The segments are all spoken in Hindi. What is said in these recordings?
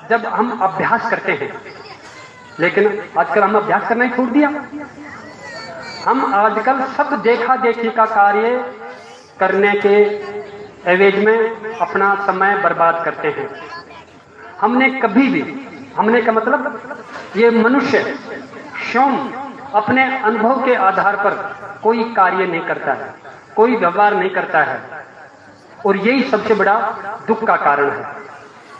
जब हम अभ्यास करते हैं, लेकिन आजकल हम अभ्यास करना ही छोड़ दिया। हम आजकल सब देखा देखी का कार्य करने के एवज में अपना समय बर्बाद करते हैं। हमने कभी भी, हमने का मतलब ये मनुष्य स्वयं अपने अनुभव के आधार पर कोई कार्य नहीं करता है, कोई व्यवहार नहीं करता है, और यही सबसे बड़ा दुख का कारण है।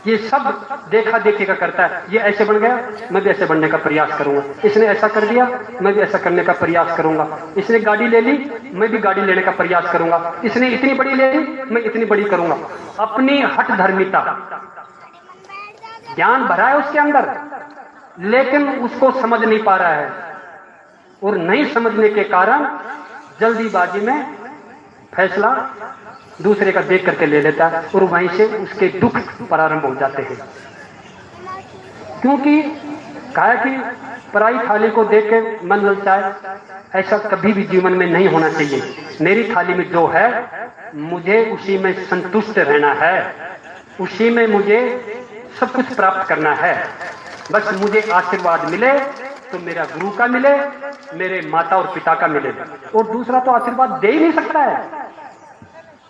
ये सब देखा देखी का करता है। ये ऐसे बन गया, मैं भी ऐसे बनने का प्रयास करूंगा। इसने ऐसा कर दिया, मैं भी ऐसा करने का प्रयास करूंगा। इसने गाड़ी ले ली, मैं भी गाड़ी लेने का प्रयास करूंगा। इसने इतनी बड़ी ले ली, मैं इतनी बड़ी करूंगा। अपनी हठ धर्मिता, ज्ञान भरा है उसके अंदर, लेकिन उसको समझ नहीं पा रहा है, और नहीं समझने के कारण जल्दीबाजी में फैसला दूसरे का देख करके ले लेता है, और वहीं से उसके दुख प्रारंभ हो जाते हैं। क्योंकि कहा कि पराई थाली को देख के मन ललचाए, ऐसा कभी भी जीवन में नहीं होना चाहिए। मेरी थाली में जो है, मुझे उसी में संतुष्ट रहना है, उसी में मुझे सब कुछ प्राप्त करना है। बस मुझे आशीर्वाद मिले तो मेरा गुरु का मिले, मेरे माता और पिता का मिले, और दूसरा तो आशीर्वाद दे ही नहीं सकता है।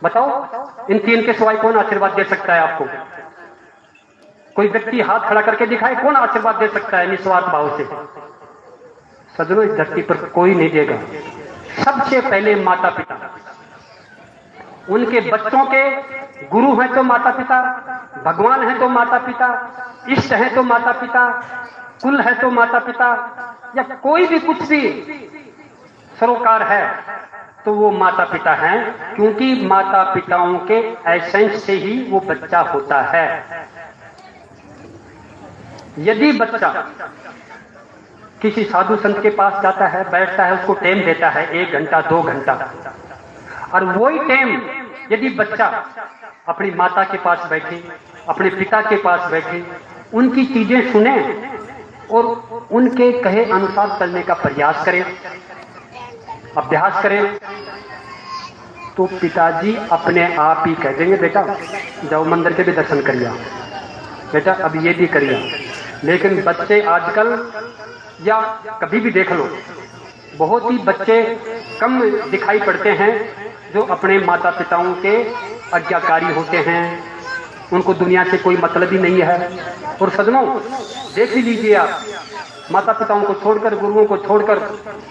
बताओ, इन तीन के सिवाय कौन आशीर्वाद दे सकता है आपको? कोई व्यक्ति हाथ खड़ा करके दिखाए, कौन आशीर्वाद दे सकता है निस्वार्थ भाव से? सज्जनों, इस धरती पर कोई नहीं देगा। सबसे पहले माता पिता, उनके बच्चों के गुरु हैं तो माता पिता, भगवान है तो माता पिता, इष्ट है तो माता पिता, कुल है तो माता पिता, या कोई भी कुछ भी सरोकार है तो वो माता पिता हैं। क्योंकि माता पिताओं के एसेंस से ही वो बच्चा होता है। यदि बच्चा किसी साधु संत के पास जाता है, बैठता है, उसको टाइम देता है 1 घंटा 2 घंटा, और वही टाइम यदि बच्चा अपनी माता के पास बैठे, अपने पिता के पास बैठे, उनकी चीजें सुने और उनके कहे अनुसार चलने का प्रयास करें, अभ्यास करें, तो पिताजी अपने आप ही कह देंगे, बेटा जाओ मंदिर के भी दर्शन करिए, बेटा अब ये भी करिए। लेकिन बच्चे आजकल, या कभी भी देख लो, बहुत ही बच्चे कम दिखाई पड़ते हैं जो अपने माता पिताओं के आज्ञाकारी होते हैं, उनको दुनिया से कोई मतलब ही नहीं है। और सज्जनों, देख ही लीजिए आप, माता पिताओं को छोड़कर, गुरुओं को छोड़कर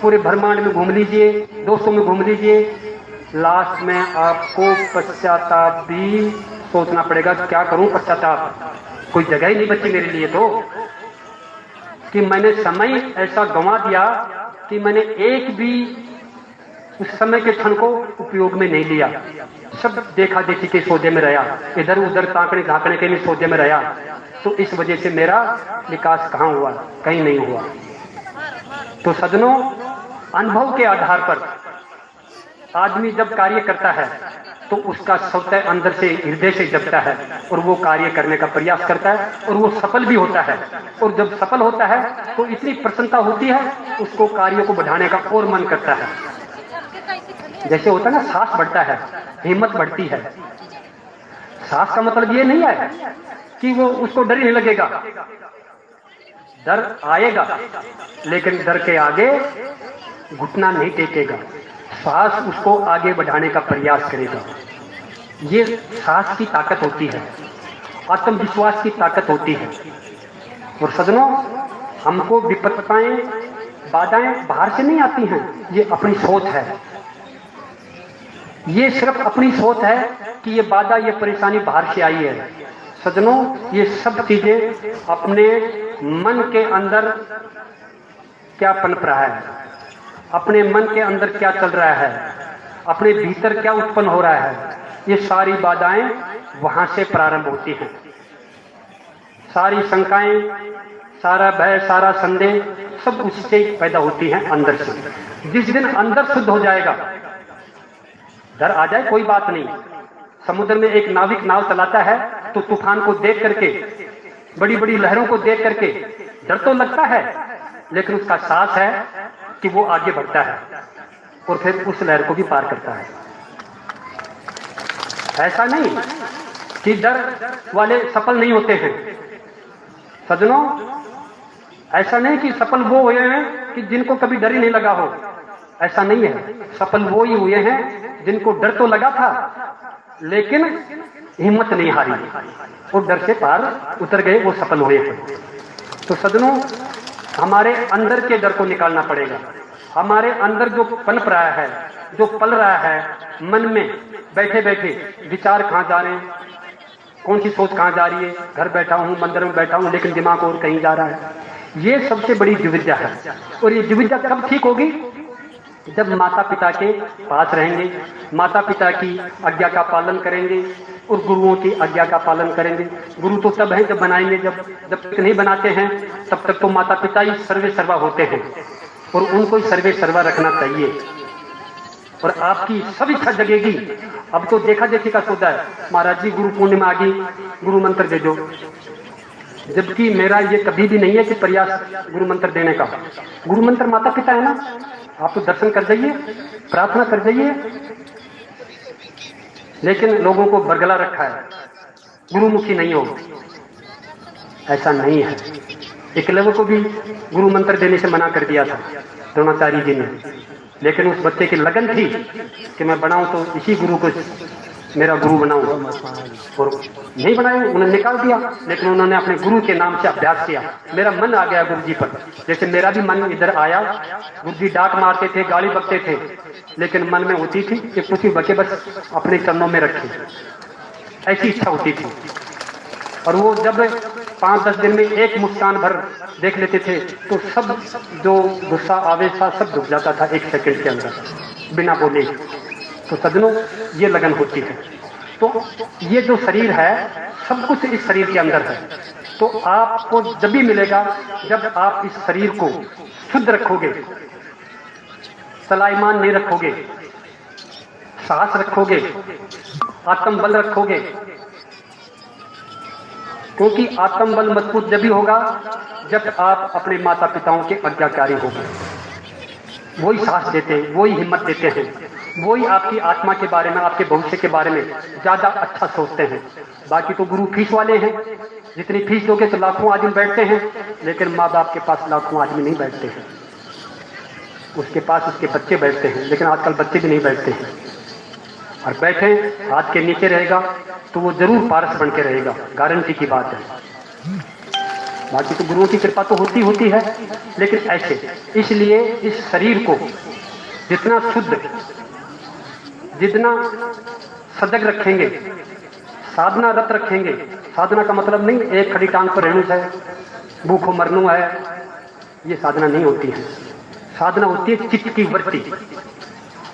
पूरे ब्रह्मांड में घूम लीजिए, दोस्तों में घूम लीजिए, लास्ट में आपको पश्चाताप भी सोचना पड़ेगा। क्या करूं पश्चाताप, कोई जगह ही नहीं बची मेरे लिए तो, कि मैंने समय ऐसा गंवा दिया कि मैंने एक भी उस समय के क्षण को उपयोग में नहीं लिया। सब देखा देखी के सौदे में रहा, इधर उधर ताकने झांकने के लिए सौदे में रहा, तो इस वजह से मेरा विकास कहाँ हुआ? कहीं नहीं हुआ। तो सज्जनों, अनुभव के आधार पर आदमी जब कार्य करता है तो उसका स्वतः अंदर से, हृदय से जगता है, और वो कार्य करने का प्रयास करता है, और वो सफल भी होता है। और जब सफल होता है तो इतनी प्रसन्नता होती है, उसको कार्यों को बढ़ाने का और मन करता है। जैसे होता है ना, साहस बढ़ता है, हिम्मत बढ़ती है। साहस का मतलब ये नहीं है कि वो उसको डर ही नहीं लगेगा, डर आएगा, लेकिन डर के आगे घुटना नहीं टेकेगा, साहस उसको आगे बढ़ाने का प्रयास करेगा। ये साहस की ताकत होती है, आत्मविश्वास की ताकत होती है। और सज्जनों, हमको विपत्ताएं, बाधाएं बाहर से नहीं आती हैं, ये अपनी सोच है। ये सिर्फ अपनी सोच है कि ये बाधा, ये परेशानी बाहर से आई है। सज्जनों, ये सब चीजें अपने मन के अंदर क्या पनप रहा है, अपने मन के अंदर क्या चल रहा है, अपने भीतर क्या उत्पन्न हो रहा है, ये सारी बाधाएं वहां से प्रारंभ होती हैं। सारी शंकाएं, सारा भय, सारा संदेह, सब उससे पैदा होती हैं अंदर से। जिस दिन अंदर शुद्ध हो जाएगा, डर आ जाए कोई बात नहीं। समुद्र में एक नाविक नाव चलाता है तो तूफान को देख करके, बड़ी बड़ी लहरों को देख करके डर तो लगता है, लेकिन उसका साहस है कि वो आगे बढ़ता है और फिर उस लहर को भी पार करता है। ऐसा नहीं कि डर वाले सफल नहीं होते हैं, सज्जनों, ऐसा नहीं कि सफल वो हुए हैं कि जिनको कभी डर ही नहीं लगा हो, ऐसा नहीं है। सफल वो ही हुए हैं जिनको डर तो लगा था लेकिन हिम्मत नहीं हारी, वो डर से पार उतर गए, वो सफल हुए हैं। तो सज्जनों, हमारे अंदर के डर को निकालना पड़ेगा। हमारे अंदर जो पनप रहा है, जो पल रहा है मन में, बैठे बैठे विचार कहाँ जा रहे हैं, कौन सी सोच कहाँ जा रही है, घर बैठा हूँ, मंदिर में बैठा हूँ, लेकिन दिमाग और कहीं जा रहा है, ये सबसे बड़ी दुविधा है। और ये दुविधा कब ठीक होगी? जब माता पिता के पास रहेंगे, माता पिता की आज्ञा का पालन करेंगे और गुरुओं की आज्ञा का पालन करेंगे। गुरु तो तब हैं जब बनाएंगे, जब तक नहीं बनाते हैं तब तक तो माता पिता ही सर्वे सर्वा होते हैं और उनको ही सर्वे सर्वा रखना चाहिए। और आपकी सब इच्छा जगेगी। अब तो देखा देखी का सौदा है, महाराज जी गुरु पूर्णिमा आ गई, गुरु मंत्र दे दो, जबकि मेरा ये कभी भी नहीं है कि प्रयास गुरु मंत्र देने का। गुरु मंत्र माता पिता है ना, आप तो दर्शन कर जाइए, प्रार्थना कर जाइए, लेकिन लोगों को बरगला रखा है, गुरुमुखी नहीं हो, ऐसा नहीं है। एकलव्य को भी गुरु मंत्र देने से मना कर दिया था द्रोणाचार्य जी ने, लेकिन उस बच्चे की लगन थी कि मैं बनाऊं तो इसी गुरु को मेरा गुरु बनाऊं, और नहीं बनाए, उन्होंने निकाल दिया। लेकिन उन्होंने अपने गुरु के नाम से अभ्यास किया। मेरा मन आ गया गुरु जी पर, जैसे मेरा भी मन इधर आया। गुरु जी डांट मारते थे, गाली बकते थे, लेकिन मन में होती थी कि कुछ ही बचे बस अपने चरणों में रखे, ऐसी इच्छा होती थी। और वो जब 5-10 दिन में एक मुस्कान भर देख लेते थे तो सब जो गुस्सा आवेश था सब रुक जाता था 1 सेकंड के अंदर, बिना बोले। तो सज्जनों, ये लगन होती है। तो ये जो शरीर है, सब कुछ इस शरीर के अंदर है। तो आपको जब भी मिलेगा जब आप इस शरीर को शुद्ध रखोगे, सलाईमान नहीं रखोगे, साहस रखोगे, आत्मबल रखोगे, क्योंकि आत्मबल मजबूत जब भी होगा जब आप अपने माता पिताओं के आज्ञाकारी होंगे। वही साहस देते हैं, वही हिम्मत देते हैं, वही आपकी आत्मा के बारे में, आपके भविष्य के बारे में ज्यादा अच्छा सोचते हैं। बाकी तो गुरु फीस वाले हैं, जितनी फीस दोगे तो लाखों आदमी बैठते हैं, लेकिन माँ बाप के पास लाखों आदमी नहीं बैठते हैं। उसके पास उसके बच्चे बैठते हैं, लेकिन आजकल बच्चे भी नहीं बैठते हैं। और बैठे हाथ के नीचे रहेगा तो वो जरूर पारस बन के रहेगा, गारंटी की बात है। बाकी तो गुरुओं की कृपा तो होती है, लेकिन ऐसे। इसलिए इस शरीर को जितना शुद्ध, जितना सजग रखेंगे, साधना रत रखेंगे। साधना का मतलब नहीं एक खड़ी टांग पर रहना है, भूखों मरनू है, ये साधना नहीं होती है। साधना होती है चित्त की वृत्ति।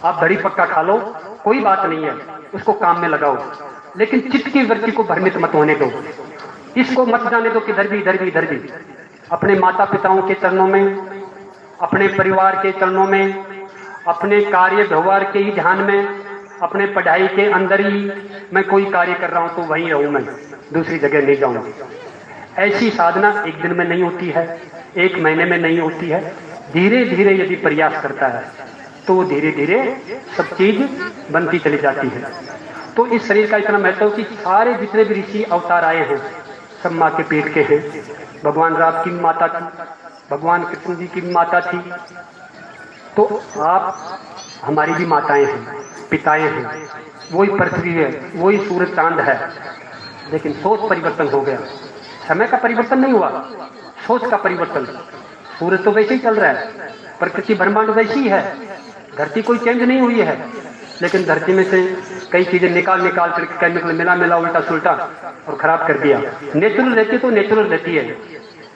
आप धड़ी पक्का खा लो, कोई बात नहीं है, उसको काम में लगाओ, लेकिन चित्त की वृत्ति को भ्रमित मत होने दो। इसको मत जाने दो कि इधर भी। अपने माता पिताओं के चरणों में, अपने परिवार के चरणों में, अपने कार्य व्यवहार के ही ध्यान में, अपने पढ़ाई के अंदर ही मैं कोई कार्य कर रहा हूं तो वहीं रहूं, मैं दूसरी जगह नहीं जाऊं। ऐसी साधना एक दिन में नहीं होती है, 1 महीने में नहीं होती है। धीरे धीरे यदि प्रयास करता है तो धीरे धीरे सब चीज बनती चली जाती है। तो इस शरीर का इतना महत्व कि सारे जितने भी ऋषि अवतार आए हैं सब माँ के पेट के हैं। भगवान राम की माता थी, भगवान कृष्ण जी की माता थी, तो आप हमारी भी माताएं हैं, पिताएं हैं। वही पृथ्वी है, वही सूरज चांद है, लेकिन सोच परिवर्तन हो गया। समय का परिवर्तन नहीं हुआ, सोच का परिवर्तन। सूरज तो वैसे ही चल रहा है, प्रकृति ब्रह्मांड वैसी है, धरती कोई चेंज नहीं हुई है, लेकिन धरती में से कई चीजें निकाल कर केमिकल मिला उल्टा सुल्टा और खराब कर दिया। नेचुरल रहती तो नेचुरल रहती है,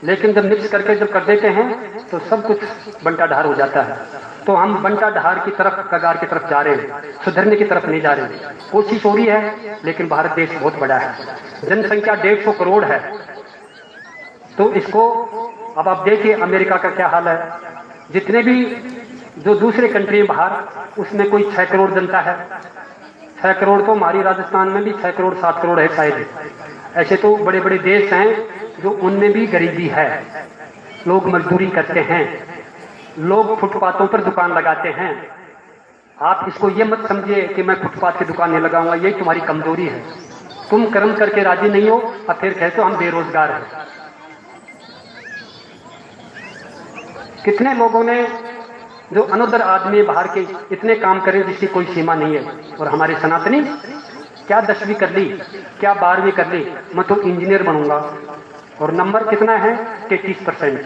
लेकिन जब मिक्स करके जब कर देते हैं तो सब कुछ बंटा ढार हो जाता है। तो हम बंटा ढार की तरफ, कगार की तरफ जा रहे हैं, सुधरने की तरफ नहीं जा रहे हैं। कोशिश हो रही है, लेकिन भारत देश बहुत बड़ा है, जनसंख्या 150 करोड़ है। तो इसको अब आप देखिए अमेरिका का क्या हाल है, जितने भी जो दूसरे कंट्री बाहर, उसमें कोई 6 करोड़ जनता है। 6 करोड़ तो हमारी राजस्थान में भी 6 करोड़ 7 करोड़ है शायद। ऐसे तो बड़े बड़े देश हैं जो उनमें भी गरीबी है, लोग मजदूरी करते हैं, लोग फुटपाथों पर दुकान लगाते हैं। आप इसको ये मत समझिए कि मैं फुटपाथ की दुकान नहीं लगाऊंगा, यही तुम्हारी कमजोरी है। तुम कर्म करके राजी नहीं हो और फिर कहते हो हम बेरोजगार हैं। कितने लोगों ने जो अनोदर आदमी बाहर के इतने काम करे जिसकी कोई सीमा नहीं है, और हमारे सनातनी क्या 10वीं कर ली, क्या 12वीं कर ली, मैं तो इंजीनियर बनूंगा, और नंबर कितना है 33%।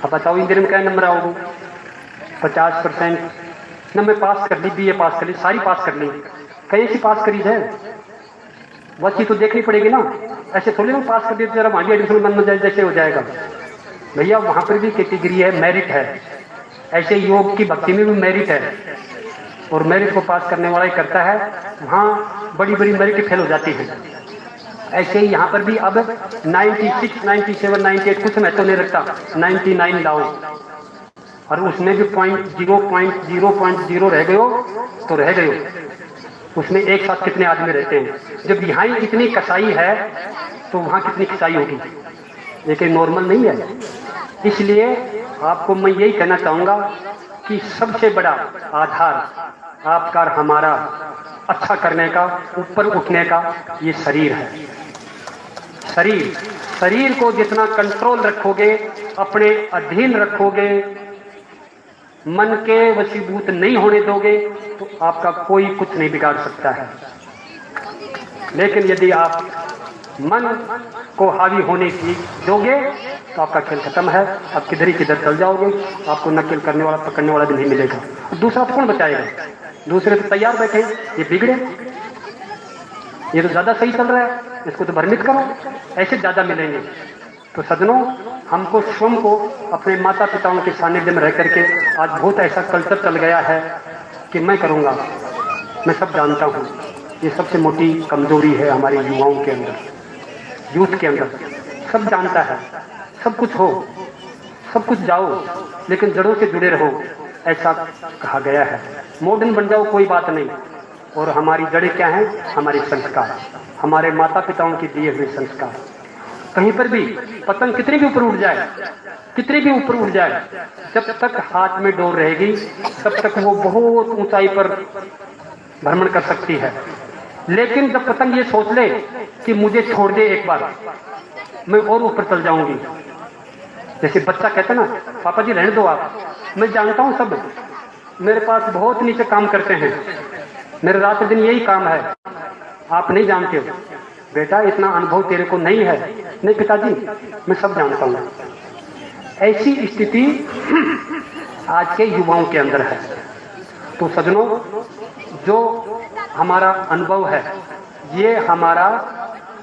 अब बताओ इंजीनियर में क्या नंबर आओगे? 50%। न मैं पास कर ली, बीए पास कर ली, सारी पास कर ली, कैसी पास करी है वह चीज तो देखनी पड़ेगी ना। ऐसे थोड़ी ना पास कर दिए तो जरा वहां भी एडमिशन बन जाए जैसे हो जाएगा। भैया वहां पर भी कैटेगरी है, मेरिट है। ऐसे योग की भक्ति में भी मेरिट है, और मेरिट को पास करने वाला ही करता है, वहाँ बड़ी बड़ी मेरिट फेल हो जाती है। ऐसे ही यहाँ पर भी अब 96, 97, 98 कुछ मैं तो नहीं रखता, 99 लाओ, और उसमें भी 0.0 रह गए हो तो रह गए हो। उसमें एक साथ कितने आदमी रहते हैं? जब यहाँ ही इतनी कसाई है तो वहाँ कितनी कसाई होगी? लेकिन नॉर्मल नहीं है। इसलिए आपको मैं यही कहना चाहूंगा कि सबसे बड़ा आधार आपका और हमारा अच्छा करने का, ऊपर उठने का ये शरीर है। शरीर को जितना कंट्रोल रखोगे, अपने अधीन रखोगे, मन के वशीभूत नहीं होने दोगे, तो आपका कोई कुछ नहीं बिगाड़ सकता है। लेकिन यदि आप मन को हावी होने की दोगे तो आपका खेल खत्म है। आप किधर ही किधर चल जाओगे, आपको न खेल करने वाला, पकड़ने वाला भी नहीं मिलेगा। दूसरा तो कौन बचाएगा? दूसरे तो तैयार बैठे, ये बिगड़े, ये तो ज्यादा सही चल रहा है, इसको तो भ्रमित करो, ऐसे ज्यादा मिलेंगे। तो सज्जनों, हमको स्वयं को अपने माता पिताओं के सानिध्य में रह करके, आज बहुत ऐसा कल्चर चल गया है कि मैं करूंगा, मैं सब जानता हूँ। ये सबसे मोटी कमजोरी है हमारे युवाओं के अंदर, यूथ के अंदर। सब जानता है, सब कुछ हो, सब कुछ जाओ, लेकिन जड़ों से जुड़े रहो, ऐसा कहा गया है। मॉडर्न बन जाओ कोई बात नहीं, और हमारी जड़ें क्या हैं? हमारे संस्कार, हमारे माता पिताओं के दिए हुए संस्कार। कहीं पर भी पतंग कितनी भी ऊपर उड़ जाए, कितनी भी ऊपर उड़ जाए, जब तक हाथ में डोर रहेगी तब तक वो बहुत ऊंचाई पर भ्रमण कर सकती है। लेकिन जब पतंग ये सोच ले कि मुझे छोड़ दे एक बार, मैं और ऊपर चल जाऊंगी, जैसे बच्चा कहता ना, पापा जी रहने दो आप, मैं जानता हूं सब, मेरे पास बहुत नीचे काम करते हैं, मेरे रात दिन यही काम है, आप नहीं जानते हो बेटा, इतना अनुभव तेरे को नहीं है। नहीं पिताजी, मैं सब जानता हूं। ऐसी स्थिति आज के युवाओं के अंदर है। तो सज्जनों, जो हमारा अनुभव है ये हमारा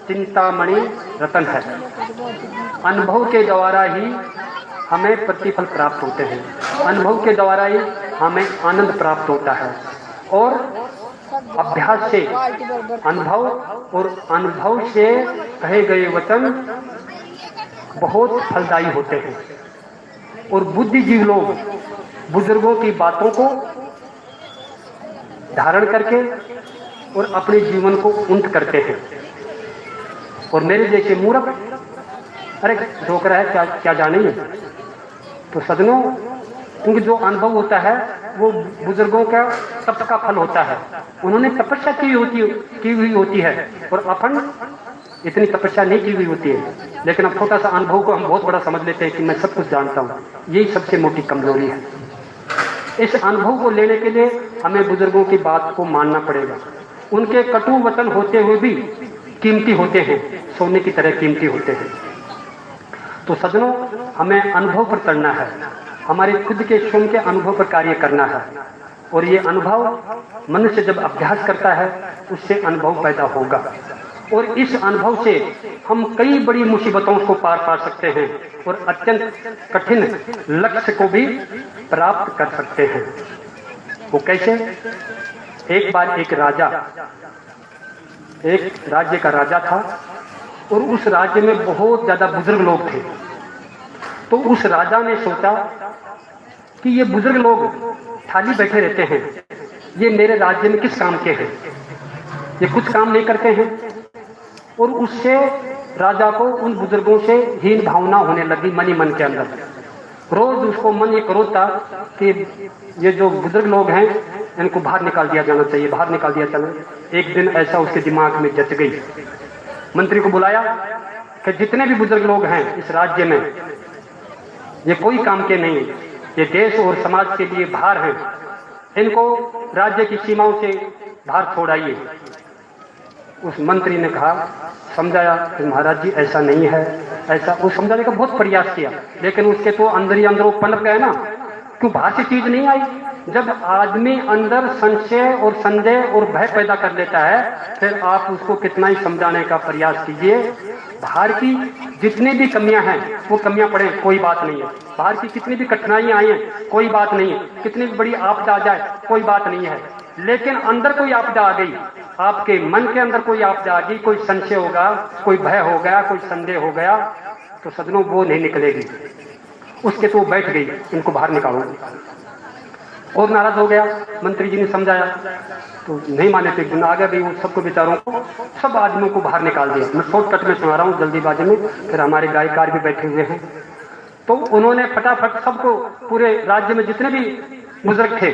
चिंतामणि रतन है। अनुभव के द्वारा ही हमें प्रतिफल प्राप्त होते हैं, अनुभव के द्वारा ही हमें आनंद प्राप्त होता है। और अभ्यास से अनुभव, और अनुभव से कहे गए वचन बहुत फलदायी होते हैं। और बुद्धिजीवी लोग बुजुर्गों की बातों को धारण करके और अपने जीवन को उन्नत करते हैं। और मेरे जैसे मूर्ख, अरे ठोकरा है, क्या क्या जानेंगे। तो सज्जनों, क्योंकि जो अनुभव होता है वो बुजुर्गों का तप का फल होता है। उन्होंने तपस्या की हुई होती है, और अपन इतनी तपस्या नहीं की हुई होती है। लेकिन अब छोटा सा अनुभव को हम बहुत बड़ा समझ लेते हैं कि मैं सब कुछ जानता हूँ। यही सबसे मोटी कमजोरी है। इस अनुभव को लेने के लिए हमें बुजुर्गों की बात को मानना पड़ेगा। उनके कटु वचन होते हुए भी कीमती होते हैं, सोने की तरह कीमती होते हैं। तो सज्जनों, हमें अनुभव पर चलना है, हमारे खुद के स्वयं के अनुभव पर कार्य करना है। और ये अनुभव मनुष्य जब अभ्यास करता है उससे अनुभव पैदा होगा, और इस अनुभव से हम कई बड़ी मुसीबतों को पार पा सकते हैं, और अत्यंत कठिन लक्ष्य को भी प्राप्त कर सकते हैं। वो कैसे? एक बार एक राज्य का राजा था, और उस राज्य में बहुत ज्यादा बुजुर्ग लोग थे। तो उस राजा ने सोचा कि ये बुजुर्ग लोग खाली बैठे रहते हैं, ये मेरे राज्य में किस काम के हैं, ये कुछ काम नहीं करते हैं। और उससे राजा को उन बुजुर्गों से हीन भावना होने लगी मन ही मन के अंदर। रोज उसको मन ये क्रोध था कि ये जो बुजुर्ग लोग हैं इनको बाहर निकाल दिया जाना चाहिए, बाहर निकाल दिया जाना। एक दिन ऐसा उसके दिमाग में जच गई। मंत्री को बुलाया कि जितने भी बुजुर्ग लोग हैं इस राज्य में, ये कोई काम के नहीं, ये देश और समाज के लिए भार हैं, इनको राज्य की सीमाओं से बाहर छोड़ाइए। उस मंत्री ने कहा, समझाया कि महाराज जी ऐसा नहीं है, ऐसा वो समझाने का बहुत प्रयास किया, लेकिन उसके तो अंदर ही अंदर वो पनप गए ना, क्यों बाहर से चीज नहीं आई। जब आदमी अंदर संशय और संदेह और भय पैदा कर लेता है, फिर आप उसको कितना ही समझाने का प्रयास कीजिए, बाहर की जितनी भी कमियां हैं वो कमियां पड़े कोई बात नहीं है, बाहर की कितनी भी कठिनाइयां आई हैं कोई बात नहीं है, कितनी भी बड़ी आपदा आ जाए कोई बात नहीं है, लेकिन अंदर कोई आपदा आ गई, आपके मन के अंदर कोई आपदा आ गई, कोई संशय होगा, कोई भय हो गया, कोई संदेह हो गया, तो सदनों वो नहीं निकलेगी। उसके तो बैठ गई, इनको बाहर निकालो। और नाराज हो गया, मंत्री जी ने समझाया तो नहीं माने थे, दिन आ गया भाई, वो सबको बेचारों को, सब आदमियों को बाहर निकाल दिया। मैं शॉर्टकट में सुना रहा हूँ जल्दीबाजी में, फिर हमारे गायकार भी बैठे हुए हैं, तो उन्होंने फटाफट सबको, पूरे राज्य में जितने भी बुजुर्ग थे